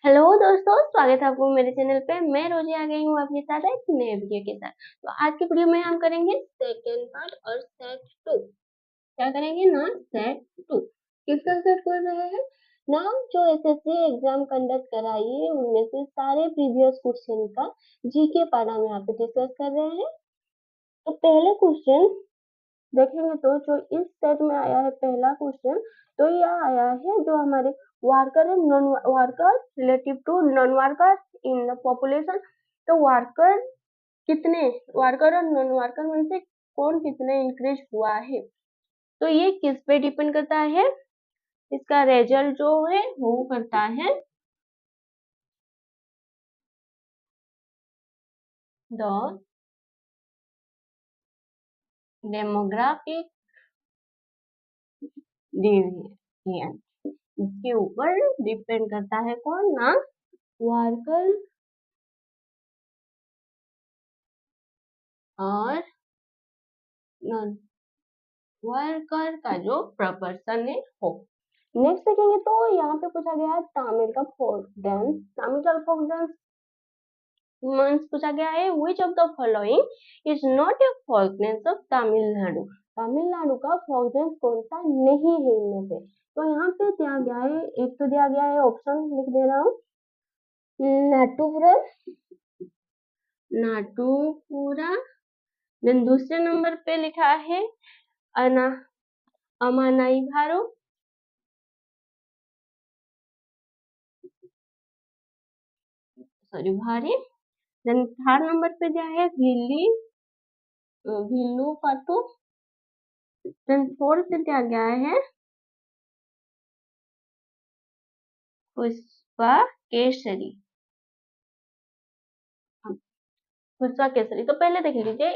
Hello दोस्तों, स्वागत है आपको मेरे चैनल पे। मैं रोजी आ गई हूँ आपके साथ एक नए वीडियो के साथ। तो आज की वीडियो में हम करेंगे सेकेंड पार्ट और सेट टू। क्या करेंगे ना, सेट टू। किसका सेट कर रहे हैं ना, जो एसएससी एग्जाम कंडक्ट कराई है उनमें से सारे प्रीवियस क्वेश्चन का जीके पार्ट हम यहाँ पे डिस्कस कर रहे हैं। तो पहले क्वेश्चन देखेंगे तो जो इस सेट में आया है पहला क्वेश्चन, तो यह आया है जो हमारे worker and non worker relative to non worker in the population. तो वर्कर कितने, वर्कर और नॉन वर्कर में से कौन कितने इंक्रीज हुआ है, तो ये किस पे डिपेंड करता है, इसका रिजल्ट जो है वो करता है द डेमोग्राफिक डिवीजन। इसके ऊपर डिपेंड करता है कौन ना, वर्कर और नॉन वर्कर का जो प्रपर्सन है हो। नेक्स्ट देखेंगे तो यहाँ पे पूछा गया है तामिल का फोक डांस। तामिल का फोक डांस मीन्स पूछा गया है which of the following is not a folk dance of Tamil Nadu. Tamil Nadu का फोक डांस कौन सा नहीं है इनमें से। तो यहाँ पे दिया गया है, एक तो दिया गया है, ऑप्शन लिख दे रहा हूँ, नाटुपुरा, नाटुपुरा। देन दूसरे नंबर पे लिखा है अना अमानाई भारो, सॉरी भारी। देन थर्ड नंबर पे दिया है भिल्लू पाटू। देन फोर्थ पे दिया गया है पुष्पा केसरी। पुष्पा केसरी, तो पहले देख लीजिए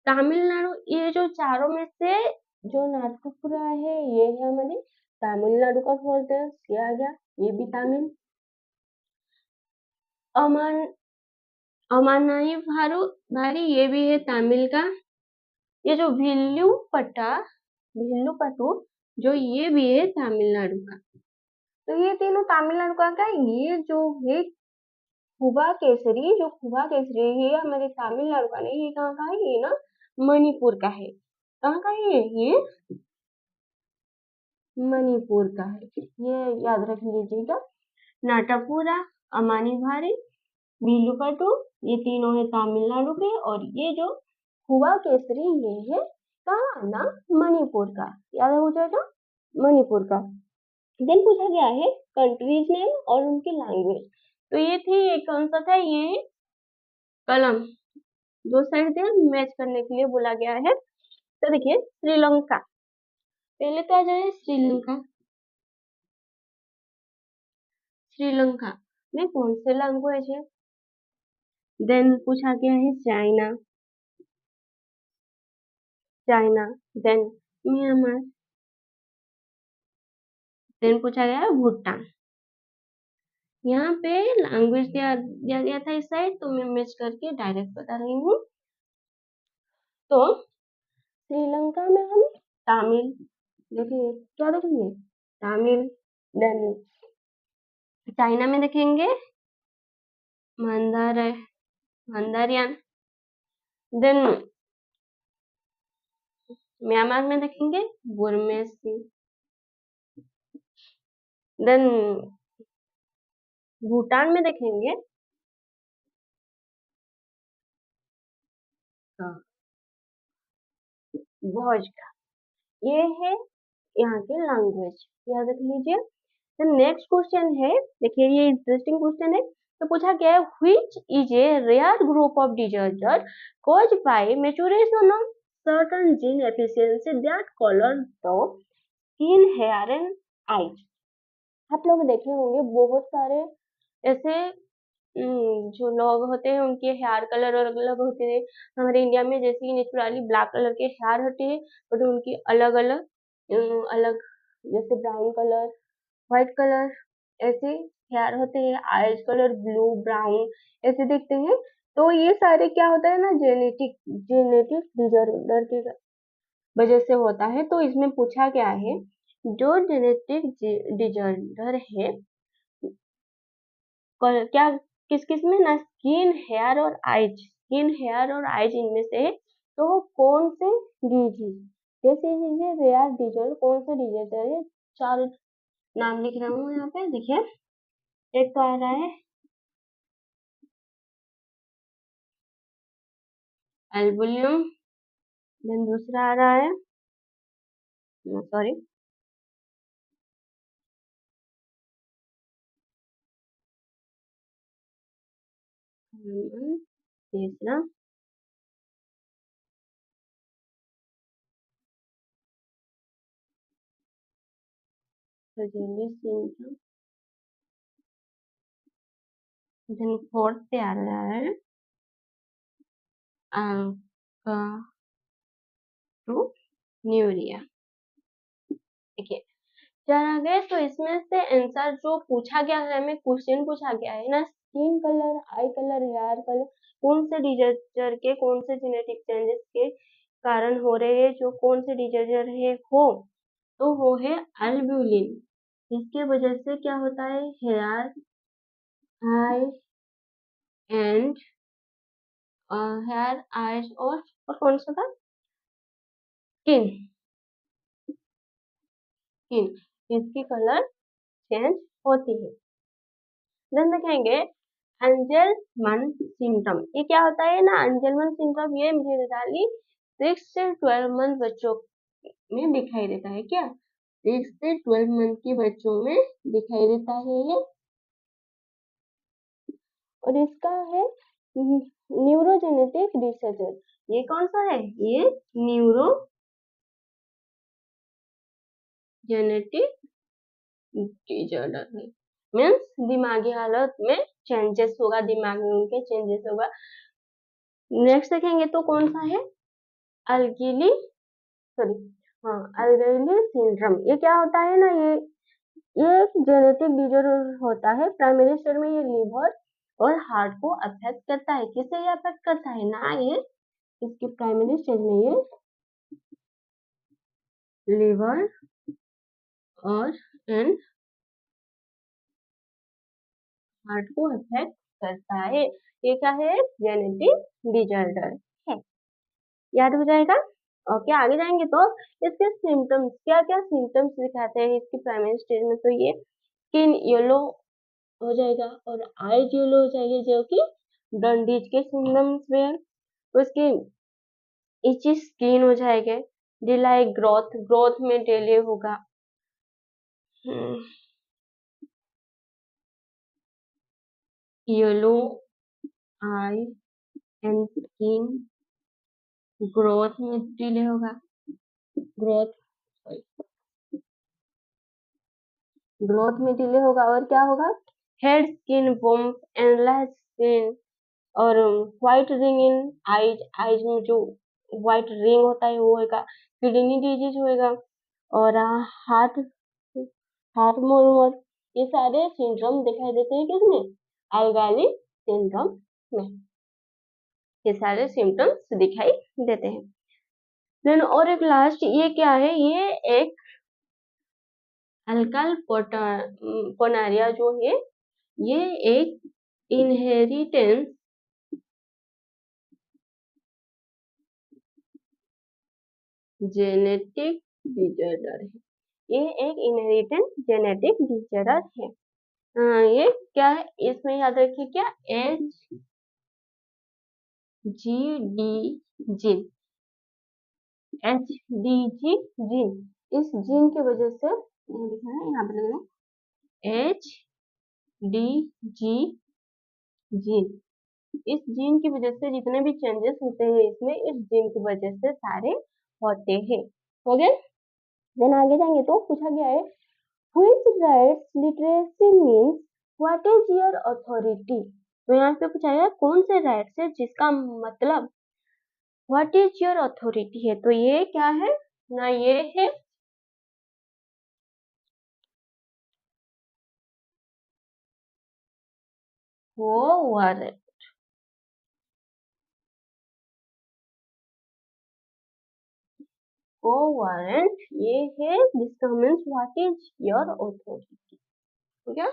तमिलनाडु, ये जो चारों में से जो नाटुपुरा है ये है हमारी तमिलनाडु का फोर्थ है, ये आ गया, ये भी तमिल। अमन अमानाई भारू भारी, ये भी है तमिल का। ये जो भिल्लू पट्टू जो ये भी है तमिलनाडु का। तो ये तीनों तमिलनाडु का क्या, ये जो है खुबा केसरी, जो खुबा केसरी है ये हमारे तमिलनाडु का नहीं, ये कहाँ का है, ये ना मणिपुर का है। कहाँ का है ये मणिपुर का है, ये याद रख लीजिएगा। नाटापुरा, अमानी भारी, विलुपटू, ये तीनों है तमिलनाडु के, और ये जो खुबा केसरी ये है कहाँ ना, मणिपुर का। याद हो जाएगा, मणिपुर का। देन पूछा गया है कंट्रीज नेम और उनकी लैंग्वेज। तो ये थी, एक कौन सा था, ये कलम, दो साइड थे, मैच करने के लिए बोला गया है। तो देखिए श्रीलंका, पहले तो आ जाए श्रीलंका। श्रीलंका में कौन से लैंग्वेज है। देन पूछा गया है China, China. Then Myanmar. Then पूछा गया है भूटान। यहाँ पे लैंग्वेज दिया गया था इस साइड, तो मैं मैच करके डायरेक्ट बता रही हूँ। तो श्रीलंका में हम तमिल देखिए, क्या देखेंगे, तमिल। देन चाइना में देखेंगे मंदार मंदारियन। देन म्यांमार में देखेंगे बुरमेसी। देन भूटान में देखेंगे भोजका। ये है यहाँ के लैंग्वेज, याद रख लीजिए। नेक्स्ट क्वेश्चन है, देखिए ये इंटरेस्टिंग क्वेश्चन है। तो पूछा गया है which is a rare group of disorder caused by maturation of certain gene efficiency that colour the skin, hair and eyes. आप लोग देखे होंगे बहुत सारे ऐसे जो लोग होते हैं उनके हेयर कलर अलग अलग होते हैं। हमारे इंडिया में जैसे कि नेचुरली ब्लैक कलर के हेयर होते हैं, बट उनकी अलग अलग अलग, जैसे ब्राउन कलर, व्हाइट कलर, ऐसे हेयर होते हैं, आइज कलर ब्लू ब्राउन ऐसे दिखते हैं। तो ये सारे क्या होता है ना, जेनेटिक जेनेटिक डिसऑर्डर की वजह से होता है। तो इसमें पूछा गया है जो जेनेटिक डिसऑर्डर है क्या किस किस में ना, स्किन, हेयर और आइज, स्किन, हेयर और आइज इनमें से तो कौन से डिजीज, जैसे लीजिए रेयर डिजीज, कौन से डिजीज है, चार नाम लिख रहा हूँ यहाँ पे, देखिए एक तो आ रहा है एल्बुलियम, देन दूसरा आ रहा है, सॉरी तीसरा सिंड्रोम, देन फोर्थ पे आ रहा है न्यूरिया। देखिए चल आगे, तो इसमें से आंसर जो पूछा गया है, हमें क्वेश्चन पूछा गया है ना, skin colour, eye colour, hair colour, कौन से डिजीज के, कौन से जेनेटिक चेंजेस के कारण हो रहे हैं, जो कौन से डिजीज है हो, तो वो है अल्बुलिन। इसके वजह से क्या होता है, hair, eye and hair, eyes और कौन सा था, स्किन, स्किन, इसकी कलर चेंज होती है। देन देखेंगे एंजलमन सिंड्रोम, ये क्या होता है ना, एंजलमन सिंड्रोम ये जनरली 6 से 12 मंथ बच्चों में दिखाई देता है। क्या 6 से 12 मंथ के बच्चों में दिखाई देता है ये, और इसका है न्यूरोजेनेटिक डिसऑर्डर। ये कौन सा है, ये न्यूरोजेनेटिक डिसऑर्डर है, मीन्स दिमागी हालत में चेंजेस होगा, दिमाग में उनके चेंजेस होगा। नेक्स्ट देखेंगे तो कौन सा है, अल्गिली, सॉरी, हाँ अल्गिली सिंड्रोम। ये क्या होता है ना, ये एक जेनेटिक डिसऑर्डर होता है, प्राइमरी स्टेज में ये लिवर और हार्ट को अफेक्ट करता है। किसे ये अफेक्ट करता है ना, ये इसके प्राइमरी स्टेज में ये लिवर और एंड हार्ट को अफेक्ट करता है। ये क्या है, जेनेटिक डिसऑर्डर है, याद हो जाएगा। ओके आगे जाएंगे तो इसके सिम्टम्स, क्या क्या सिम्टम्स दिखाते हैं इसकी प्राइमरी स्टेज में, तो ये स्किन येलो हो जाएगा और आईज येलो हो जाएगी, जो कि डंडीज के सिम्टम्स में है। उसकी इची स्किन हो जाएगा, डिले ग्रोथ, ग्रोथ में डिले होगा, yellow eye and skin, growth में डिले होगा, ग्रोथ ग्रोथ में डिले होगा, और क्या होगा, head skin bump, endless skin, और white ring in eyes, eyes में जो व्हाइट रिंग होता है वो होगा, किडनी डिजीज होएगा, और हार्ट हार्ट मोर, ये सारे सिंड्रोम दिखाई देते हैं किसमें, अल्गाली सिंड्रोम में, ये सारे सिम्टम्स दिखाई देते हैं। देन और एक लास्ट ये क्या है, ये एक अल्काइल पोनारिया जो है, ये एक इनहेरिटेंस जेनेटिक डिसऑर्डर है, ये एक इनहेरिटेंस जेनेटिक डिसऑर्डर है। ये क्या है, इसमें याद रखिए क्या, HGD जीन, HDG जीन, इस जीन की वजह से लिखा है यहाँ पे, लिखना HDG जीन, इस जीन की वजह से जितने भी चेंजेस होते हैं इसमें, इस जीन की वजह से सारे होते हैं। हो गए। देन आगे जाएंगे तो पूछा गया है which rights literacy means what is your authority, तो यहाँ पे पूछा गया कौन से राइट्स है जिसका मतलब व्हाट इज योर अथॉरिटी है, तो ये क्या है ना, ये है वो वारंट, वो वारंट ये है जिसका means what is your authority. ठीक है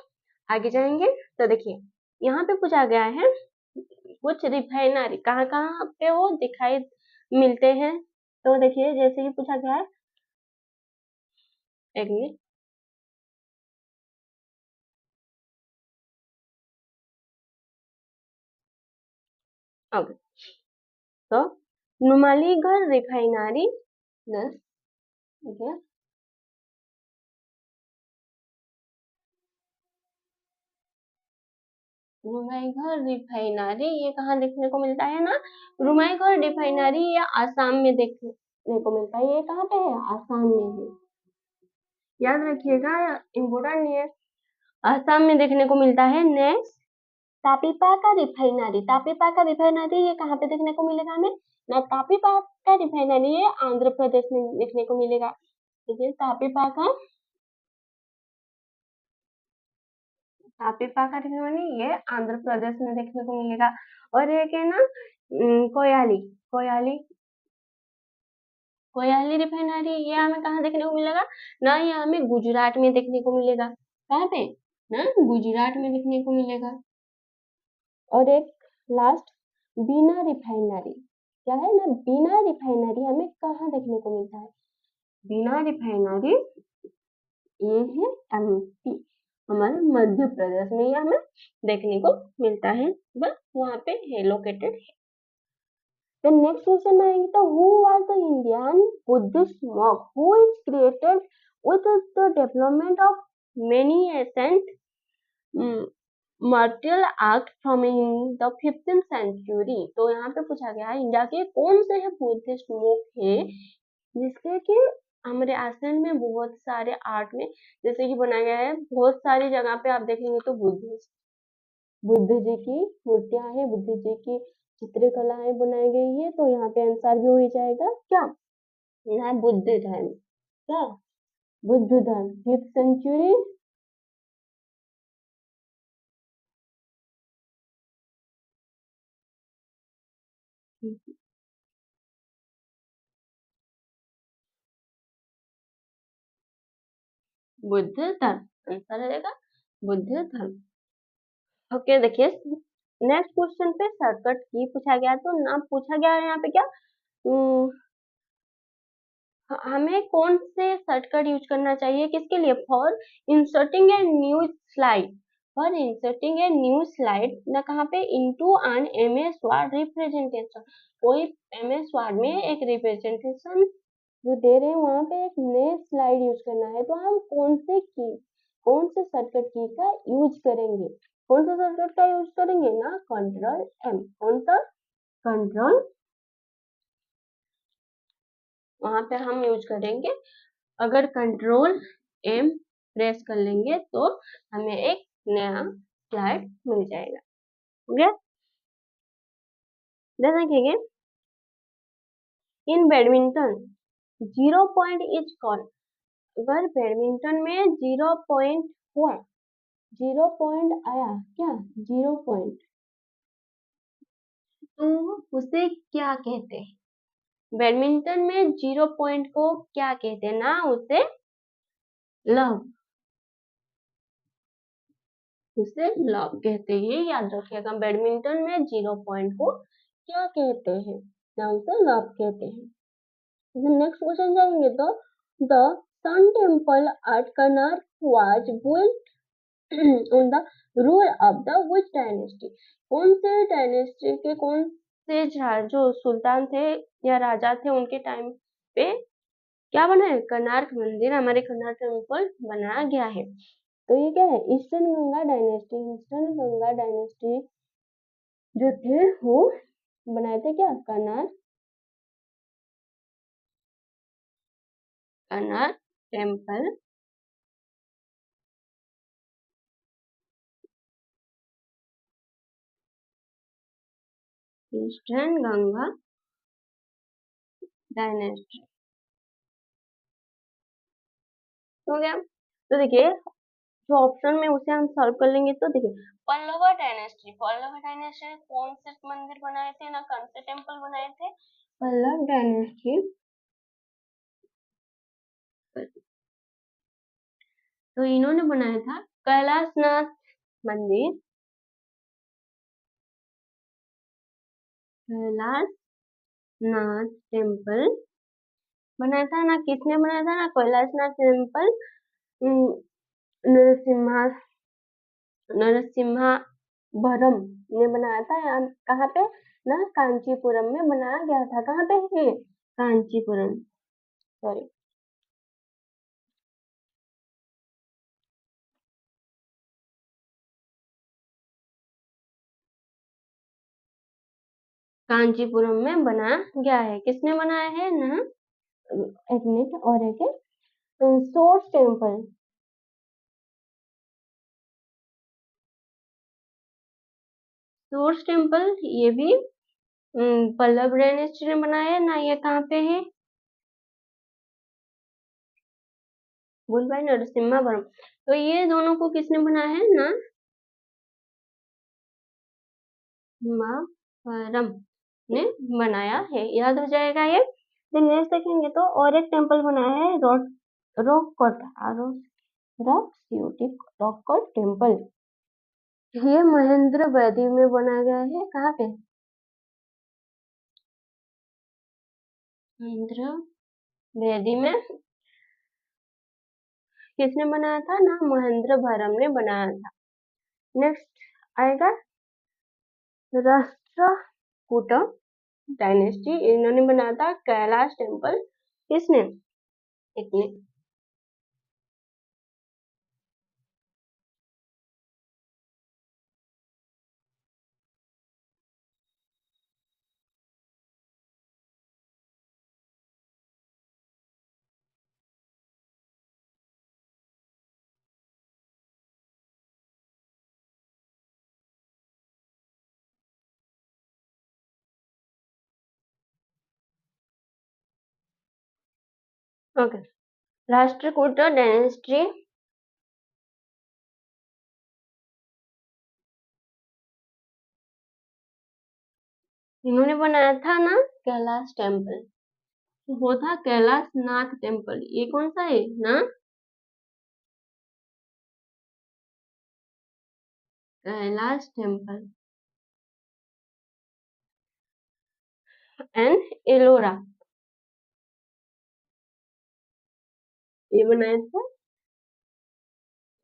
आगे जाएंगे तो देखिए यहाँ पे पूछा गया है कुछ रिफाइनरी कहाँ कहाँ पे वो दिखाई मिलते हैं। तो देखिए जैसे कि पूछा गया है, एक मिनट, ओके। तो नुमालीगढ़ रिफाइनरी, यस, ठीक है। रुमाईगढ़ रिफाइनरी ये कहाँ देखने को मिलता है ना, रुमाईगढ़ रिफाइनरी ये आसाम में देखने को मिलता है। ये कहाँ पे है, आसाम में है, याद रखिएगा, इम्पोर्टेंट है, आसाम में देखने को मिलता है। नेक्स्ट, तापीपा का रिफाइनरी, तापीपा का रिफाइनरी ये कहाँ पे देखने को मिलेगा हमें ना, तापीपा का रिफाइनरी ये आंध्र प्रदेश में देखने को मिलेगा। ठीक है, तापीपा का रिफाइनरी ये आंध्र प्रदेश में देखने को मिलेगा। और एक है ना कोयाली, कोयाली, कोयाली रिफाइनरी ये हमें कहाँ देखने को मिलेगा ना, ये हमें गुजरात में देखने को मिलेगा। कहाँ पे ना, गुजरात में देखने को मिलेगा। और एक लास्ट, बीना रिफाइनरी, क्या है ना, बीना रिफाइनरी हमें कहाँ देखने को मिलता है, बीना रिफाइनरी ये है एमपी, हमारे मध्य प्रदेश में ये हमें देखने को मिलता है, बस वहाँ पे है, लोकेटेड है। The next question में आएंगे तो who was the Indian Buddhist monk who is created with the development of many ancient martial art from in the 15th century। तो यहाँ पे पूछा गया है इंडिया के कौन से है बुद्धिस्ट मोक है जिसके कि हमारे आसन में बहुत सारे आर्ट में जैसे कि बनाया गया है, बहुत सारी जगह पे आप देखेंगे तो बुद्ध जी की मूर्तियां हैं, बुद्ध जी की चित्रकलाएं बनाई गई है। तो यहाँ पे आंसर भी हो ही जाएगा क्या, यहाँ बुद्ध धर्म, क्या बुद्ध धर्म 5th सेंचुरी। बुद्ध धर्म आंसर रहेगा, बुद्ध धर्म। ओके, देखिए नेक्स्ट क्वेश्चन पे शॉर्टकट की पूछा गया, तो ना पूछा गया है यहाँ पे क्या, हमें कौन से शॉर्टकट यूज करना चाहिए किसके लिए, for inserting a new slide, for inserting a new slide ना कहाँ पे, into an MS Word representation, कोई एमएस वर्ड में एक रिप्रेजेंटेशन जो दे रहे हैं वहां पे एक नए स्लाइड यूज करना है, तो हम कौन से शॉर्टकट की का यूज करेंगे, कौन सा शॉर्टकट का यूज करेंगे ना, कंट्रोल एम, कौन सा, कंट्रोल, वहां पे हम यूज करेंगे। अगर कंट्रोल एम प्रेस कर लेंगे तो हमें एक नया स्लाइड मिल जाएगा। हो गया, देखिए इन बैडमिंटन 0 पॉइंट इज कॉल्ड, अगर बैडमिंटन में 0 पॉइंट हुआ, 0 पॉइंट आया क्या, 0 पॉइंट, तो उसे क्या कहते हैं, बैडमिंटन में 0 पॉइंट को क्या कहते हैं ना, उसे लव, उसे लव कहते हैं, याद रखिएगा, बैडमिंटन में 0 पॉइंट को क्या कहते हैं ना, उसे लव कहते हैं। नेक्स्ट क्वेश्चन जाएंगे तो the sun temple at Konark was built on the rule of the which dynasty, कौन से डायनेस्टी के कौन से जो सुल्तान थे या राजा थे उनके टाइम पे क्या बना है, कर्नाटक मंदिर, हमारे कर्नाटक टेम्पल बनाया गया है। तो ये क्या है, eastern Ganga dynasty, eastern Ganga dynasty जो थे वो बनाए थे क्या, Karnataka temple, eastern Ganga dynasty. हो गया, तो देखिए जो ऑप्शन में उसे हम सॉल्व कर लेंगे, तो देखिए पल्लव डायनेस्टी, पल्लव डायनेस्टी कौन से मंदिर बनाए थे ना, कौन से टेम्पल बनाए थे, पल्लव डायनेस्टी, तो इन्होंने बनाया था कैलाशनाथ मंदिर, कैलाश नाथ टेम्पल बनाया था ना, किसने बनाया था ना, कैलाश नाथ टेम्पल नरसिम्हा नरसिम्हावरम ने बनाया था। यहाँ कहाँ पे ना, कांचीपुरम में बनाया गया था। कहाँ पे है? कांचीपुरम, सॉरी। कांचीपुरम में बनाया गया है। किसने बनाया है ना, एक मिनट, और एक है सोर्स टेम्पल। सोर्स टेम्पल ये भी पल्लव डायनेस्टी ने बनाया है ना। ये कहाँ पे है? बोल भाई, नरसिम्हावरम। तो ये दोनों को किसने बनाया है ना, मावरम ने बनाया है। याद हो जाएगा ये। फिर नेक्स्ट देखेंगे तो और एक टेम्पल बनाया है, रॉककट, रॉककट टेम्पल। ये महेंद्र वैदी में बनाया गया है। कहाँ पे? महेंद्र वैदी में किसने बनाया था ना, महेंद्र भरम ने बनाया था। नेक्स्ट आएगा राष्ट्रकूट डायनेस्टी, इन्होंने बनाया था कैलाश टेम्पल। किसने? एक मिनट, ओके। राष्ट्रकूट डायनेस्टी इन्होंने बनाया था ना कैलाश टेम्पल। तो वो था कैलाश नाथ टेम्पल। ये कौन सा है ना, कैलाश टेम्पल एंड एलोरा, ये बनाए थे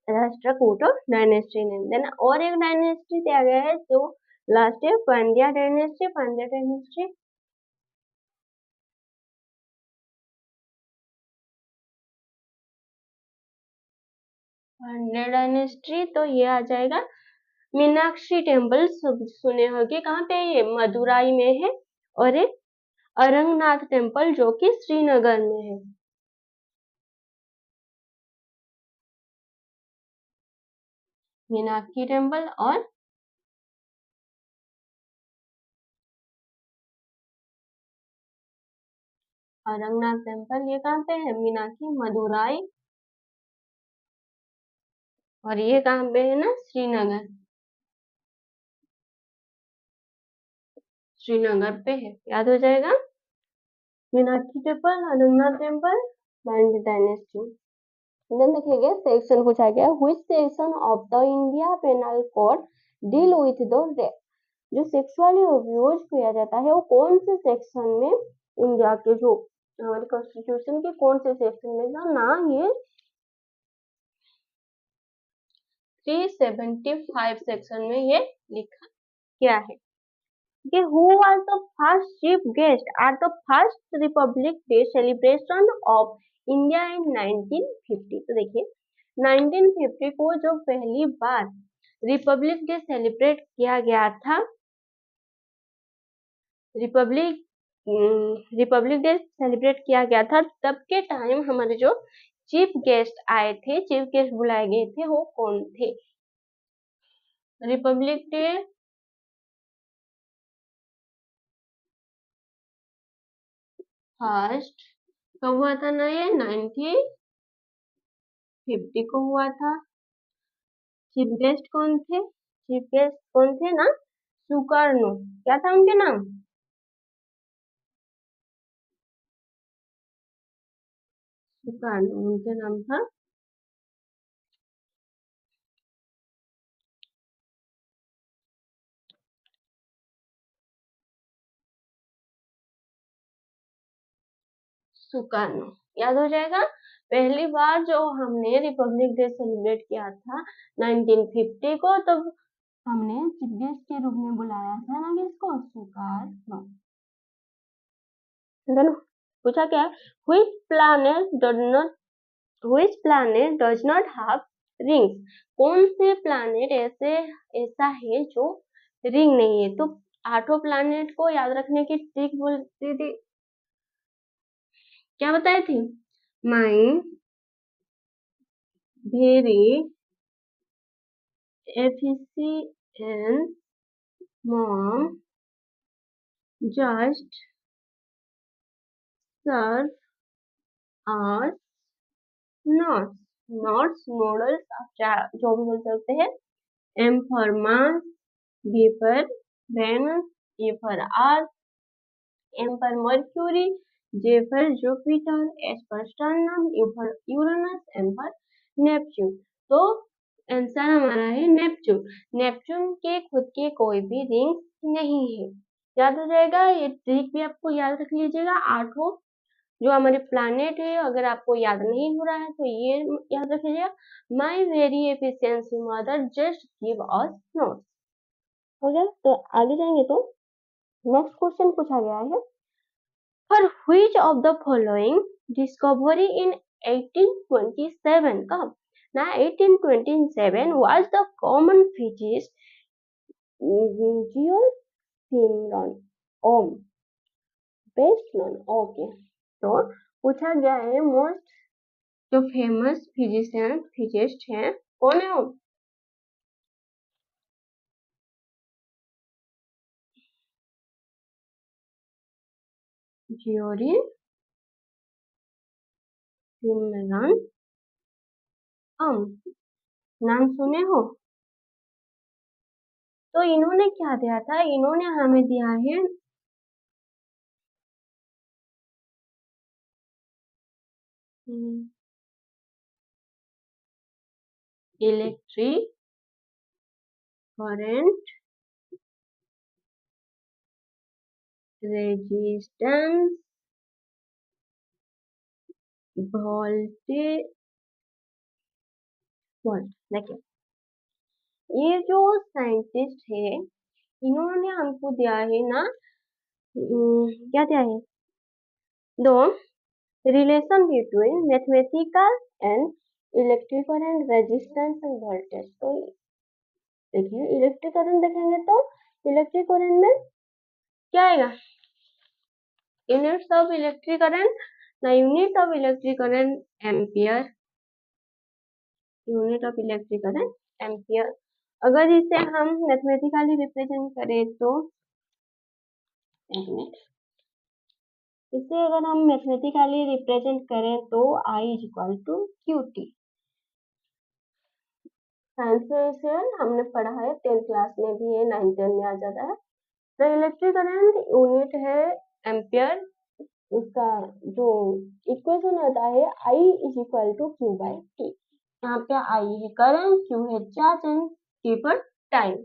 राष्ट्रकूट डायनेस्टी ने। देन और एक डायनेस्टी दिया गया है जो लास्ट है, Pandya dynasty. Pandya dynasty, Pandya dynasty तो ये आ जाएगा मीनाक्षी टेम्पल। सुने होंगे, कहाँ पे है ये? मदुराई में है। और एक अरंगनाथ टेम्पल जो कि श्रीनगर में है। मीनाक्षी टेम्पल और अरंगनाथ टेम्पल, ये कहाँ पे है? मीनाक्षी, मदुराई। और ये कहाँ पे है ना, श्रीनगर, श्रीनगर पे है। याद हो जाएगा। Meenakshi temple, Aranganatha temple, Pandya dynasty. Then देखिए सेक्शन पूछा गया, which section of the India penal code deal with the rape. जो सेक्सुअली अब्यूज किया जाता है वो कौन से सेक्शन में, इंडिया के जो हमारे कॉन्स्टिट्यूशन के कौन से सेक्शन में था ना, ये 375 सेक्शन में ये लिखा गया है। Okay, who was the first chief guest at the first Republic Day celebration of India in 1950? तो देखिए 1950 को जो पहली बार रिपब्लिक डे सेलिब्रेट किया गया था, रिपब्लिक रिपब्लिक डे सेलिब्रेट किया गया था, तब के टाइम हमारे जो चीफ गेस्ट आए थे, चीफ गेस्ट बुलाए गए थे, वो कौन थे? रिपब्लिक डे फर्स्ट कब हुआ था ना, ये 1950 को हुआ था। चीफ गेस्ट कौन थे? चीफ गेस्ट कौन थे ना, सुकर्णो, क्या था उनके नाम? सुकर्णो उनके नाम था। सुकार्नो। याद हो जाएगा, पहली बार जो हमने रिपब्लिक डे सेलिब्रेट किया था 1950 को, तब हमने चीफ गेस्ट के रूप में बुलाया था ना किसको, सुकार्नो। पूछा क्या है, which planet does not have rings? कौन से प्लानेट ऐसा है जो रिंग नहीं है? तो 8 प्लानेट को याद रखने की ट्रिक बोलती थी, क्या बताई थी? My very efficient mom just serve us knots. Noodles आप जो भी बोल सकते हैं। M for Mars, B for Venus, E for Earth, M for Mercury, J for Jupiter, H for Sternum, U for Uranus, N for Neptune। तो answer हमारा है Neptune. Neptune के खुद के कोई भी रिंग नहीं है। याद हो जाएगा, ये ट्रिक भी आपको याद रख लीजिएगा। 8 जो हमारे प्लानेट है, अगर आपको याद नहीं हो रहा है तो ये याद रख लीजिएगा, my very efficiency mother just give us notes. हो गया, तो आगे जाएंगे तो नेक्स्ट क्वेश्चन पूछा गया है, for which of the following discovery in 1827 का ना 1827 was the common physicist George Simenon Om best known. Okay, तो पूछा गया है मोस्ट जो फेमस फिजिस्ट हैं कौन है वो? जियोरी सिमरन नाम सुने हो? तो इन्होंने क्या दिया था, इन्होंने हमें दिया है electric current resistance voltage volt. देखिए, ये जो साइंटिस्ट है इन्होंने हमको दिया है ना, क्या दिया है, दो relation between mathematical and electric current resistance end voltage. तो देखिए, इलेक्ट्रिक करंट देखेंगे तो इलेक्ट्रिक करंट में क्या आएगा, यूनिट्स ऑफ इलेक्ट्रिक करंट ना, unit of electric current ampere, unit of electric current ampere. अगर इसे हम मैथमेटिकली रिप्रेजेंट करें तो इसे अगर हम मैथमेटिकली रिप्रेजेंट करें तो I is equal to Q T. Translation हमने पढ़ा है 10th क्लास में भी है, 9th 10 में आ जाता है। तो इलेक्ट्रिक करंट यूनिट है एम्पियर, उसका जो इक्वेशन होता है I is equal to Q by T. यहाँ पे I है करंट, Q है चार्ज एंड T पर टाइम।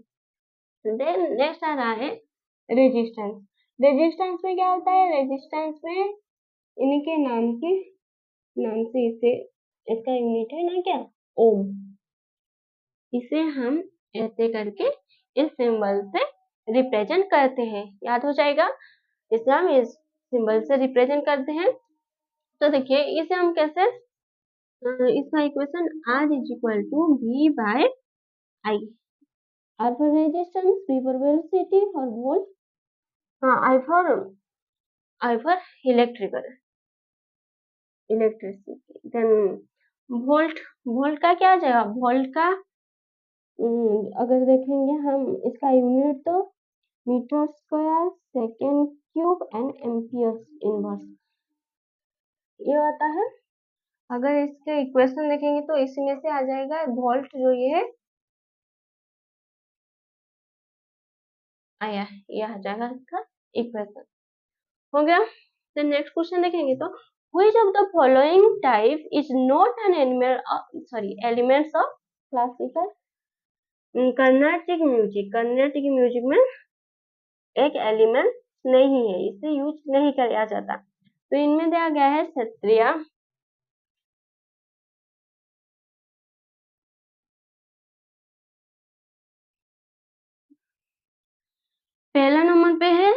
देन नेक्स्ट आ रहा है रेजिस्टेंस। रेजिस्टेंस में क्या होता है, रेजिस्टेंस में इनके नाम से इसे इसका यूनिट है ना क्या, ओम। इसे हम ऐसे करके इस सिंबल से रिप्रेजेंट करते हैं। याद हो जाएगा, इसे हम इस सिंबल से रिप्रेजेंट करते हैं। तो देखिए, इसे हम कैसे, इसका equation R is equal to V by I। R for resistance, V for velocity और volt, I for electricity. Then volt का क्या आ जाएगा, वोल्ट का अगर देखेंगे हम इसका यूनिट तो metre square second cube and amperes inverse ये आता है। अगर इसके इक्वेशन देखेंगे तो इसमें से आ जाएगा वोल्ट, जो ये है आया, ये आ जाएगा इसका इक्वेशन। हो गया। तो नेक्स्ट क्वेश्चन देखेंगे तो which of the following type is not an elements of classical Carnatic music में एक एलिमेंट नहीं है, इसे यूज नहीं किया जाता। तो इनमें दिया गया है क्षत्रिय, पहला नंबर पे है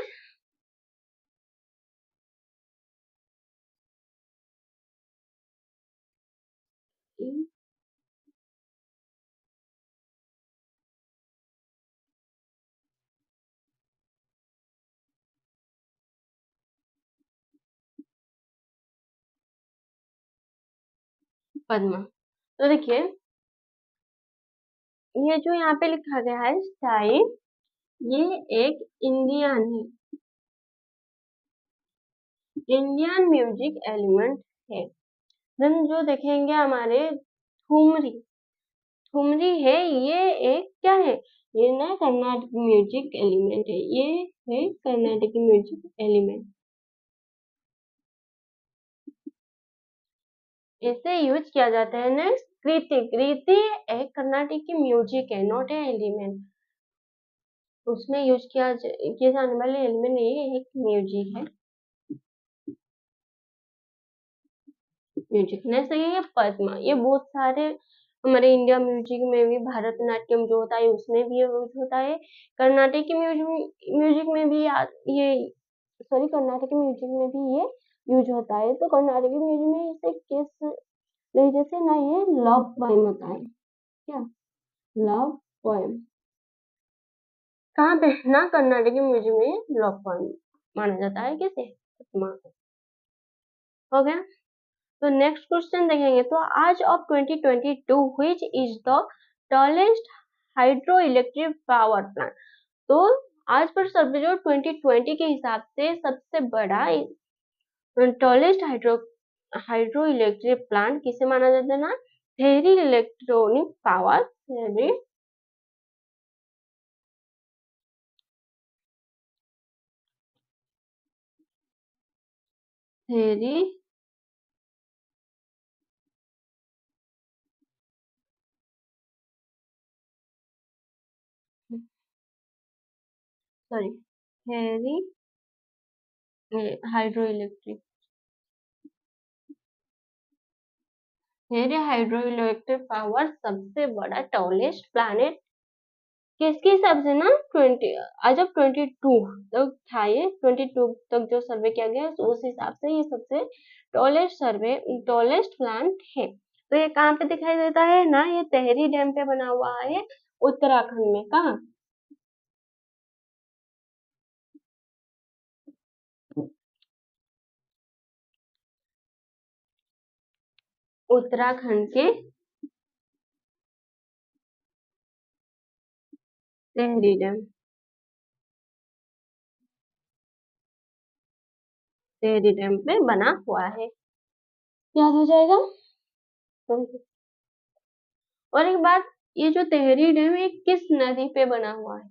पद्मा। तो देखिए ये जो यहाँ पे लिखा गया है साई, ये एक इंडियन है, इंडियन म्यूजिक एलिमेंट है। देन जो देखेंगे हमारे ठुमरी, ठुमरी है, ये एक क्या है, ये ना कर्नाटक म्यूजिक एलिमेंट है, ये है कर्नाटक म्यूजिक एलिमेंट, इसे यूज किया जाता है। नेक्स्ट कृति, कृति एक कर्नाटक की म्यूजिक है, नॉट ए एलिमेंट, उसमें यूज किए जाने वाले एलिमेंट ये एक म्यूजिक है, म्यूजिक। नेक्स्ट है पद्मा, ये बहुत सारे हमारे इंडिया म्यूजिक में भी, भरतनाट्यम जो होता है उसमें भी ये यूज होता है, कर्नाटकी म्यूजिक में भी ये सॉरी कर्नाटकी म्यूजिक में भी ये यूज होता है। तो कर्नाटकी म्यूजिक में इसे किस लहजे से ना, ये लव पोएम होता है, क्या लव पोएम, कहाँ पे ना कर्नाटकी म्यूजिक में लव पोएम माना जाता है, किसे, पद्मा को। हो गया। तो नेक्स्ट क्वेश्चन देखेंगे, तो आज of 2022 which is the tallest hydro electric power plant. तो आज पर सर्वे जो 2020 के हिसाब से सबसे बड़ा टॉलेस्ट हाइड्रो इलेक्ट्रिक प्लांट किसे माना जाता है ना, theory electronic power, theory sorry theory hydro electric, theory hydro electric power सबसे बड़ा टॉलेस्ट प्लानिट किसके हिसाब से ना 20 आज अब 22 तक था, ये 22 तक जो सर्वे किया गया उस हिसाब से ये सबसे टॉलेस्ट प्लांट है। तो ये कहाँ पे दिखाई देता है ना, ये तेहरी डैम पे बना हुआ है उत्तराखंड में, कहाँ, उत्तराखंड के तेहरी डैम, तेहरी डैम पे बना हुआ है, याद हो जाएगा। तो और एक बात, ये जो तेहरी डैम है किस नदी पे बना हुआ है,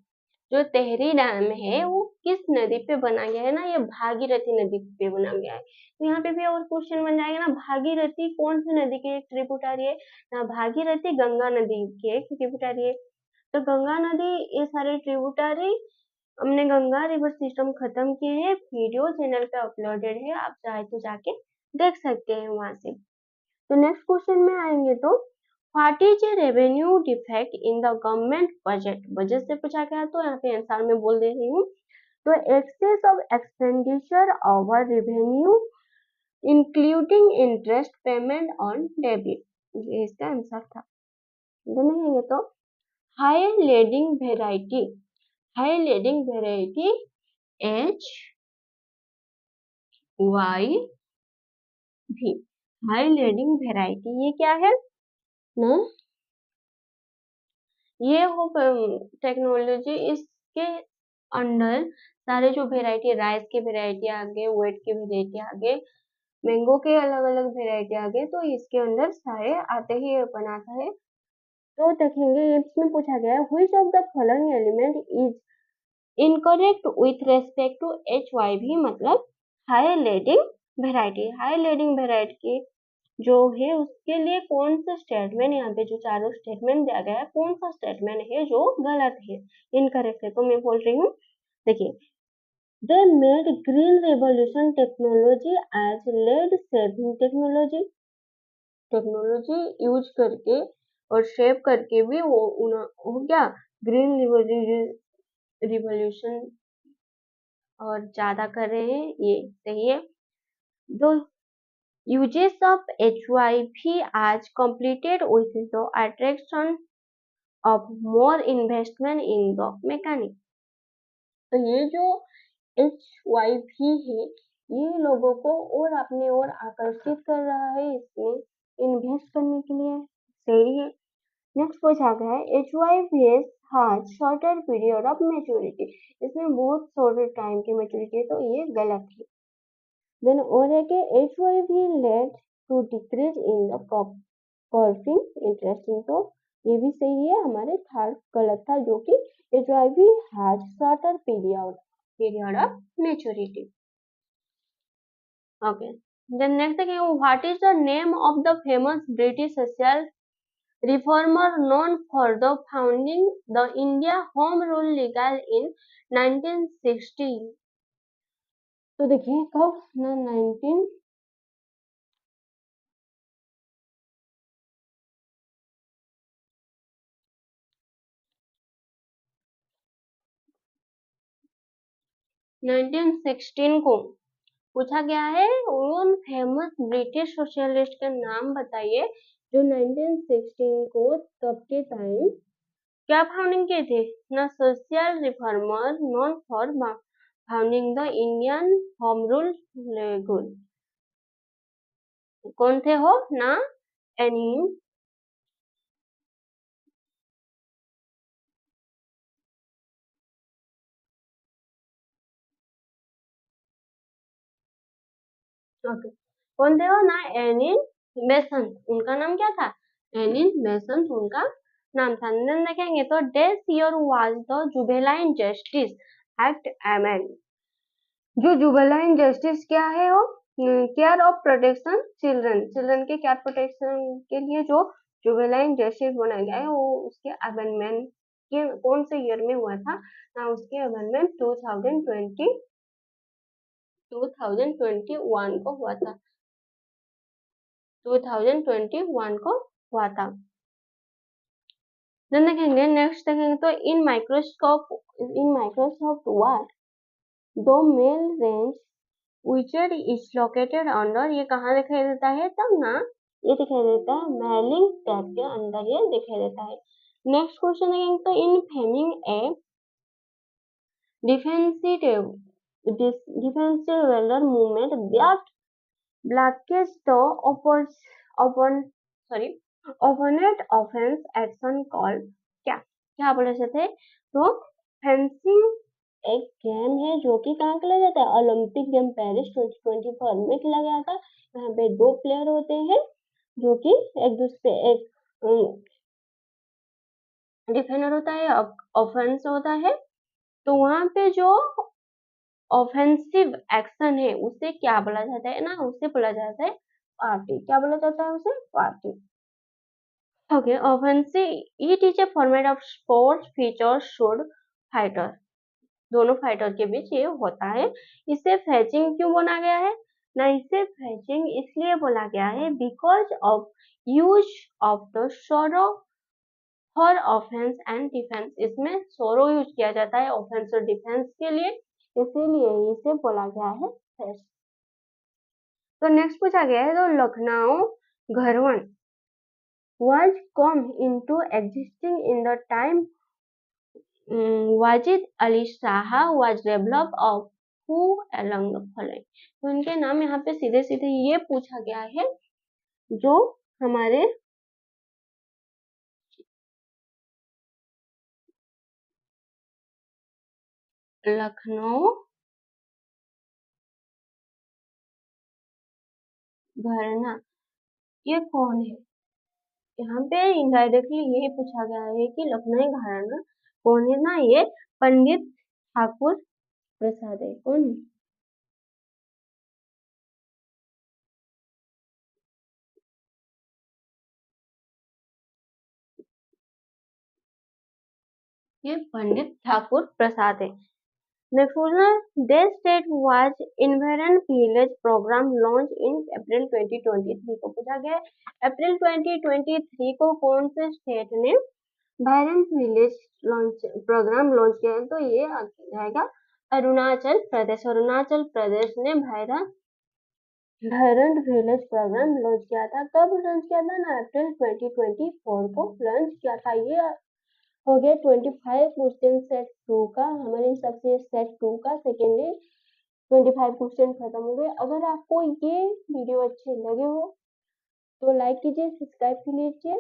जो तेहरी डैम है वो किस नदी पे बना गया है ना, ये भागीरथी नदी पे बना गया है। तो यहाँ पे भी और क्वेश्चन बन जाएगा ना, भागीरथी कौन सी नदी की एक ट्रिब्यूटरी है ना, भागीरथी गंगा नदी की एक ट्रिब्यूटरी है। तो गंगा नदी, ये सारे ट्रिब्यूटरी, हमने गंगा रिवर सिस्टम खत्म किए हैं, वीडियो चैनल पे अपलोडेड है, आप चाहे तो जाके देख सकते हैं वहां से। तो नेक्स्ट क्वेश्चन में आएंगे, तो what is a revenue defect in the government budget, budget से पूछा गया तो यहाँ पे आंसर में बोल दे रही हूँ। तो excess of expenditure over revenue including interest payment on debit, ये इसका आंसर था। देखेंगे तो high yielding variety, high yielding variety H Y V, high yielding variety ये क्या है ना, ये हो टेक्नोलॉजी, इसके अंडर सारे जो वेराइटी, राइस की वेराइटी आ गए, वेट की वेराइटी आ गए, मैंगो के अलग अलग वेराइटी आ गए, तो इसके अंदर सारे आते ही बनाता है। तो देखेंगे इसमें पूछा गया है which of the following element is incorrect with respect to H Y V, मतलब high yielding variety, high yielding variety जो है उसके लिए कौन सा स्टेटमेंट, यहाँ पे जो चारों स्टेटमेंट दिया गया है कौन सा स्टेटमेंट है जो गलत है, इनकरेक्ट है। तो मैं बोल रही हूँ, देखिए They made green revolution technology as lead saving technology. Technology use करके और शेप करके भी वो हो गया ग्रीन रिवॉल्यूशन और ज्यादा कर रहे हैं, ये सही है। The uses of HYV as completed with the attraction of more investment in the mechanic। तो ये जो HYV है ये लोगों को और अपने ओर आकर्षित कर रहा है इसमें इन्वेस्ट करने के लिए, सही है। नेक्स्ट पूछा गया है HYVs has shorter period of maturity। इसमें बहुत शॉर्टर टाइम की मेच्योरिटी है, तो ये गलत है। देन और है कि HYV led to decrease in the coughing interesting, तो ये भी सही है, हमारे थर्ड गलत था जो कि HYV has shorter period of maturity। Okay, then next thing, what is the name of the famous British social reformer known for the founding the India Home Rule legal in 1960? तो देखिए कब ना 1916 को पूछा गया है उन फेमस ब्रिटिश सोशलिस्ट के नाम बताइए जो 1916 को तब के टाइम क्या फाउंडिंग किए थे ना social reformer known for founding the Indian home rule league. कौन थे हो ना एनी ओके कौन थे वो ना एनिन बेसेंट, उनका नाम क्या था एनिन बेसेंट उनका नाम था। देन देखेंगे तो this year was the juvenile justice act amend. जो जुवेनाइल जस्टिस क्या है वो care of protection children, children के केयर प्रोटेक्शन के लिए जो जुवेनाइल जस्टिस बनाया गया है वो उसके अमेंडमेंट के कौन से ईयर में हुआ था ना उसके अमेंडमेंट 2021 को हुआ था, 2021 को हुआ था। देन देखेंगे नेक्स्ट देखेंगे तो इन माइक्रोसॉफ्ट वर्ड दो मेल रेंज विचर इज लोकेटेड अंडर, ये कहाँ दिखाई देता है तब ना ये दिखाई देता है मेलिंग टैब के अंदर ये दिखाई देता है। नेक्स्ट क्वेश्चन देखेंगे तो इन फेमिंग ए defensive defensive movement that blackest the opponent offense action called क्या क्या बोले थे तो फेंसिंग एक गेम है जो कि कहाँ खेला जाता है ओलंपिक गेम पेरिस 2024 में खेला गया था। यहाँ पे दो प्लेयर होते हैं जो कि एक दूसरे एक डिफेंडर होता है ऑफेंस होता है, तो वहां पे जो ऑफेंसिव एक्शन है उसे क्या बोला जाता है ना उसे बोला जाता है पार्टी, क्या बोला जाता है उसे party. Okay offensive it is a format of sports feature should fighter, दोनों फाइटर के बीच ये होता है। इसे फैचिंग क्यों बोला गया है ना इसे फैचिंग इसलिए बोला गया है because of use of the सोरो फॉर ऑफेंस एंड डिफेंस, इसमें सोरो यूज किया जाता है ऑफेंस और डिफेंस के लिए, इसीलिए इसे बोला गया है फैच। तो नेक्स्ट पूछा गया है तो Lucknow घरवन was come into existing in the time Wajid Ali Shah was developed of who along the following। तो इनके नाम यहाँ पे सीधे सीधे ये पूछा गया है जो हमारे लखनऊ घराना ये कौन है, यहाँ पे इनडायरेक्टली यही पूछा गया है कि लखनऊ घराना कौन है ना ये पंडित ठाकुर प्रसाद है, कौन है ये पंडित ठाकुर प्रसाद है। नेक्स्ट क्वेश्चन, देश स्टेट वाज इन्वेरन village programme launch in April 2023 को पूछा गया है अप्रैल 2023 को कौन से स्टेट ने vibrant village launch program launch किया है, तो ये आएगा अरुणाचल प्रदेश। अरुणाचल प्रदेश ने वायरेंट विलेज प्रोग्राम लॉन्च किया था। कब लॉन्च किया था ना, अप्रैल 2024 को लॉन्च किया था। ये हो गया 25 क्वेश्चन सेट 2 का, हमारे हिसाब से सेट 2 का सेकेंडली 25 क्वेश्चन खत्म हो गए। अगर आपको ये वीडियो अच्छे लगे हो तो लाइक कीजिए, सब्सक्राइब कीजिए।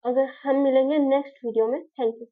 अगर हम मिलेंगे नेक्स्ट वीडियो में, थैंक यू।